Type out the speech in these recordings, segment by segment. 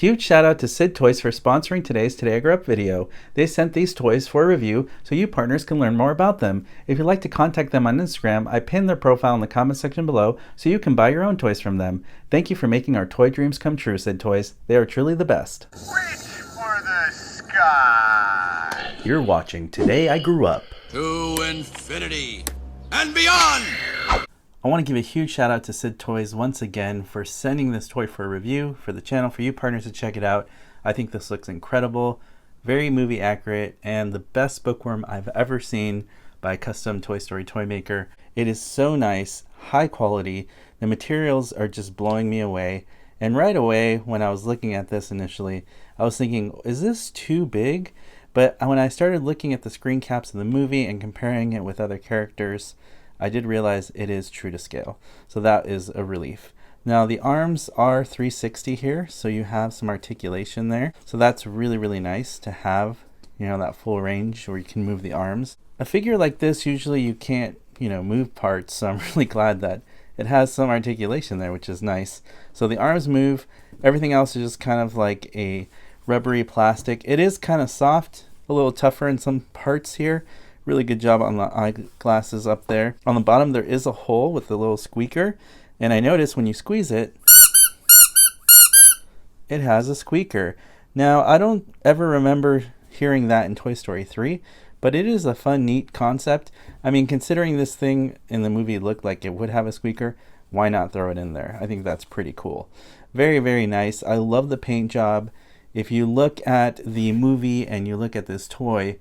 Huge shout out to sidtoys for sponsoring today's Today I Grew Up video. They sent these toys for review so you partners can learn more about them. If you'd like to contact them on Instagram, I pinned their profile in the comment section below so you can buy your own toys from them. Thank you for making our toy dreams come true, sidtoys. They are truly the best. Reach for the sky. You're watching Today I Grew Up. To infinity and beyond! I want to give a huge shout out to sidtoys once again for sending this toy for a review for the channel for you partners to check it out. I think this looks incredible, very movie accurate, and the best bookworm I've ever seen by a custom Toy Story toy maker. It is so nice, high quality. The materials are just blowing me away. And right away, when I was looking at this initially, I was thinking, is this too big? But when I started looking at the screen caps of the movie and comparing it with other characters, I did realize it is true to scale. So that is a relief. Now the arms are 360 here, so you have some articulation there. So that's really, really nice to have, that full range where you can move the arms. A figure like this, usually you can't, move parts. So I'm really glad that it has some articulation there, which is nice. So the arms move. Everything else is just kind of like a rubbery plastic. It is kind of soft, a little tougher in some parts here. Really good job on the eyeglasses up there. On the bottom there is a hole with a little squeaker, and I noticed when you squeeze it, it has a squeaker. Now I don't ever remember hearing that in Toy Story 3, but it is a fun, neat concept. I mean, considering this thing in the movie looked like it would have a squeaker, why not throw it in there? I think that's pretty cool. Very, very nice. I love the paint job. If you look at the movie and you look at this toy,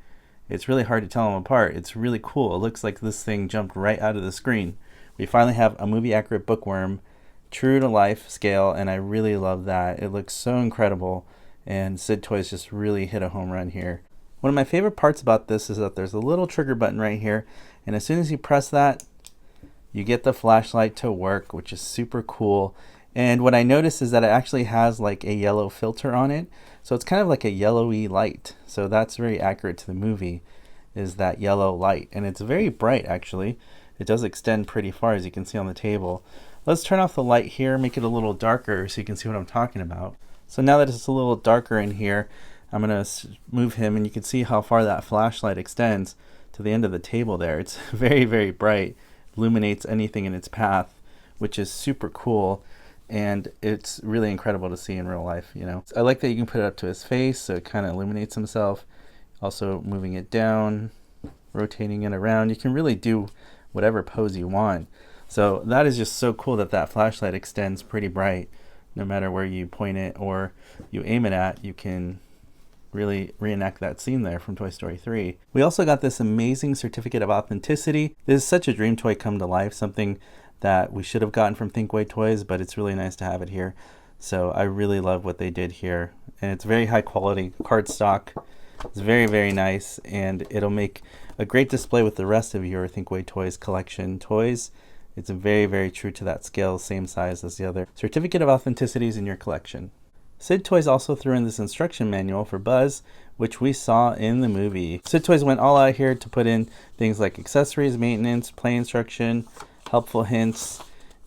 it's really hard to tell them apart. It's really cool. It looks like this thing jumped right out of the screen. We finally have a movie accurate bookworm, true to life scale, and I really love that. It looks so incredible, and sidtoys just really hit a home run here. One of my favorite parts about this is that there's a little trigger button right here, and as soon as you press that, you get the flashlight to work, which is super cool. And what I noticed is that it actually has like a yellow filter on it. So it's kind of like a yellowy light. So that's very accurate to the movie, is that yellow light. And it's very bright actually. It does extend pretty far, as you can see on the table. Let's turn off the light here, make it a little darker so you can see what I'm talking about. So now that it's a little darker in here, I'm going to move him and you can see how far that flashlight extends to the end of the table there. It's very, very bright, illuminates anything in its path, which is super cool. And it's really incredible to see in real life, I like that you can put it up to his face so it kind of illuminates himself. Also moving it down, rotating it around. You can really do whatever pose you want. So that is just so cool that that flashlight extends pretty bright. No matter where you point it or you aim it at, you can really reenact that scene there from Toy Story 3. We also got this amazing certificate of authenticity. This is such a dream toy come to life, something that we should have gotten from Thinkway Toys, but it's really nice to have it here. So I really love what they did here. And it's very high quality cardstock. It's very, very nice, and it'll make a great display with the rest of your Thinkway Toys collection toys. It's very, very true to that scale, same size as the other certificate of authenticities in your collection. sidtoys also threw in this instruction manual for Buzz, which we saw in the movie. sidtoys went all out here to put in things like accessories, maintenance, play instruction, helpful hints,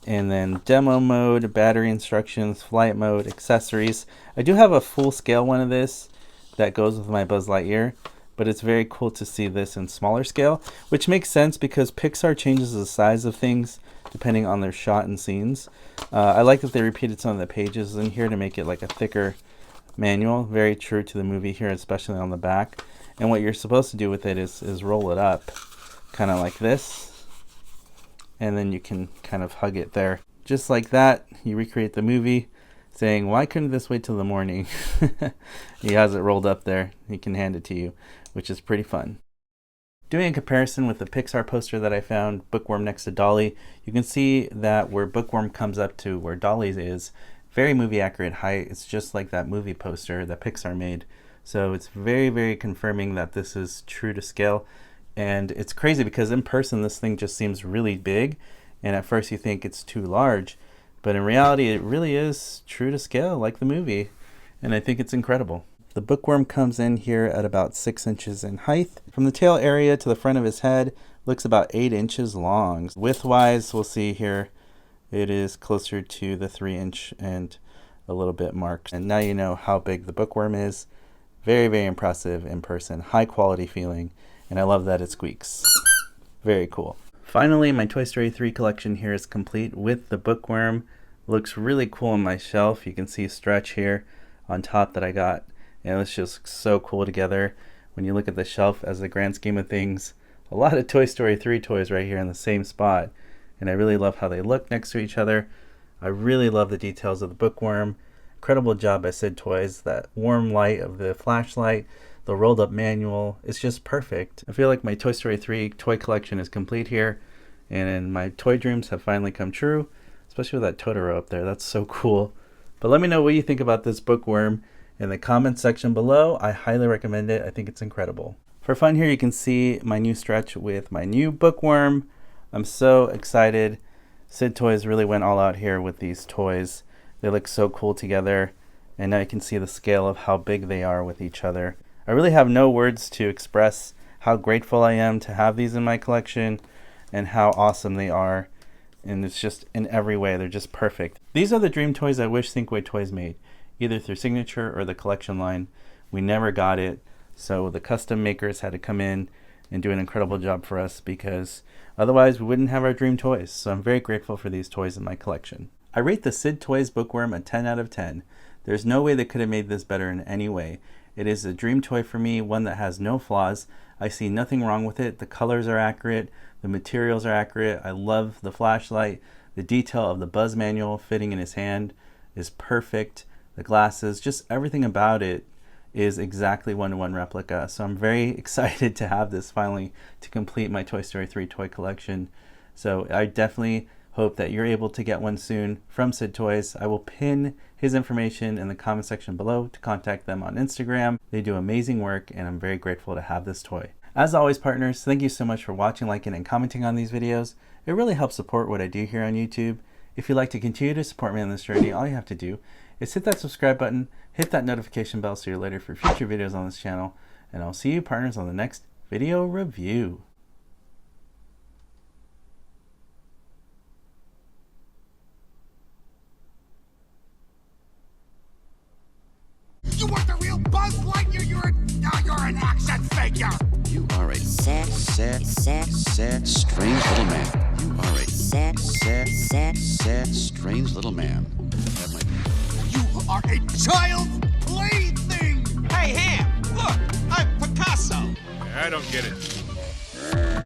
and then demo mode, battery instructions, flight mode, accessories. I do have a full scale one of this that goes with my Buzz Lightyear, but it's very cool to see this in smaller scale, which makes sense because Pixar changes the size of things depending on their shot and scenes. I like that they repeated some of the pages in here to make it like a thicker manual, very true to the movie here, especially on the back. And what you're supposed to do with it is roll it up, kind of like this. And then you can kind of hug it there. Just like that, you recreate the movie, saying, why couldn't this wait till the morning? He has it rolled up there. He can hand it to you, which is pretty fun. Doing a comparison with the Pixar poster that I found, Bookworm next to Dolly, you can see that where Bookworm comes up to where Dolly's is, very movie accurate height. It's just like that movie poster that Pixar made. So it's very, very confirming that this is true to scale. And it's crazy because in person this thing just seems really big, and at first you think it's too large, but in reality it really is true to scale like the movie, and I think it's incredible. The bookworm comes in here at about 6 inches in height. From the tail area to the front of his head, looks about 8 inches long. Width wise, we'll see here, it is closer to the 3 inch and a little bit marked. And now you know how big the Bookworm is. Very, very impressive in person. High quality feeling. And I love that it squeaks. Very cool. Finally, my Toy Story 3 collection here is complete with the Bookworm. Looks really cool on my shelf. You can see a stretch here on top that I got. And it's just so cool together. When you look at the shelf as the grand scheme of things, a lot of Toy Story 3 toys right here in the same spot. And I really love how they look next to each other. I really love the details of the Bookworm. Incredible job by Sid Toys. That warm light of the flashlight, the rolled up manual, it's just perfect. I feel like my Toy Story 3 toy collection is complete here, and my toy dreams have finally come true, especially with that Totoro up there. That's so cool. But let me know what you think about this Bookworm in the comments section below. I highly recommend it. I think it's incredible. For fun here, you can see my new stretch with my new Bookworm. I'm so excited. Sid Toys really went all out here with these toys. They look so cool together, and now you can see the scale of how big they are with each other. I really have no words to express how grateful I am to have these in my collection and how awesome they are. And it's just in every way, they're just perfect. These are the dream toys I wish Thinkway Toys made, either through Signature or the collection line. We never got it, so the custom makers had to come in and do an incredible job for us, because otherwise we wouldn't have our dream toys. So I'm very grateful for these toys in my collection. I rate the Sid Toys Bookworm a 10 out of 10. There's no way they could have made this better in any way. It is a dream toy for me, one that has no flaws. I see nothing wrong with it. The colors are accurate, the materials are accurate. I love the flashlight. The detail of the Buzz manual fitting in his hand is perfect. The glasses, just everything about it is exactly one-to-one replica. So I'm very excited to have this finally to complete my Toy Story 3 toy collection. So I definitely hope that you're able to get one soon from Sid Toys. I will pin his information in the comment section below to contact them on Instagram. They do amazing work, and I'm very grateful to have this toy. As always, partners, thank you so much for watching, liking, and commenting on these videos. It really helps support what I do here on YouTube. If you'd like to continue to support me on this journey, all you have to do is hit that subscribe button, hit that notification bell so you're alerted for future videos on this channel, and I'll see you, partners, on the next video review. You weren't the real Buzz Lightyear. You're an action figure. You are a sad, strange little man. You are a sad, strange little man. You are a child's plaything. Hey, Ham, look, I'm Picasso. I don't get it.